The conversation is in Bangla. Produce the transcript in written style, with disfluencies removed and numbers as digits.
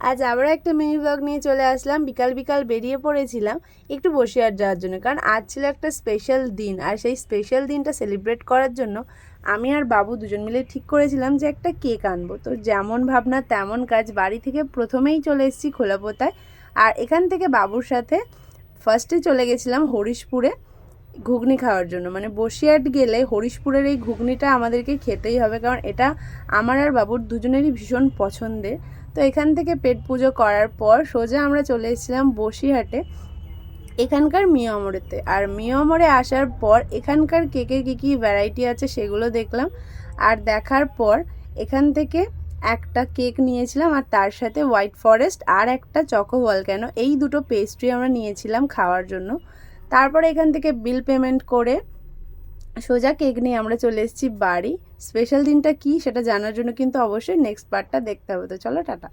আজ আবারও একটা মিনি ব্লগ নিয়ে চলে আসলাম। বিকাল বিকাল বেরিয়ে পড়েছিলাম একটু বসিরহাট যাওয়ার জন্য, কারণ আজ ছিল একটা স্পেশাল দিন। আর সেই স্পেশাল দিনটা সেলিব্রেট করার জন্য আমি আর বাবু দুজন মিলে ঠিক করেছিলাম যে একটা কেক আনবো। তো যেমন ভাবনা তেমন কাজ, বাড়ি থেকে প্রথমেই চলে এসেছি খোলাপোতায়। আর এখান থেকে বাবুর সাথে ফার্স্টে চলে গেছিলাম হরিশপুরে ঘুগনি খাওয়ার জন্য। মানে বসিরহাট গেলে হরিশপুরের এই ঘুগনিটা আমাদেরকে খেতেই হবে, কারণ এটা আমার আর বাবুর দুজনেরই ভীষণ পছন্দের। তো এখান থেকে পেট পুজো করার পর সোজা আমরা চলে এসেছিলাম বসিরহাটে এখানকার মিয়ামরেতে। আর মিয়ামরে আসার পর এখানকার কেকের কী কী ভ্যারাইটি আছে সেগুলো দেখলাম। আর দেখার পর এখান থেকে একটা কেক নিয়েছিলাম, আর তার সাথে হোয়াইট ফরেস্ট আর একটা চকো ভলক্যানো, এই দুটো পেস্ট্রি আমরা নিয়েছিলাম খাওয়ার জন্য। তারপরে এখান থেকে বিল পেমেন্ট করে সোজা কেক নিয়ে আমরা চলে এসেছি বাড়ি। স্পেশাল দিনটা কী সেটা জানার জন্য কিন্তু অবশ্যই নেক্সট পার্টটা দেখতে হবে। তো চলো টাটা।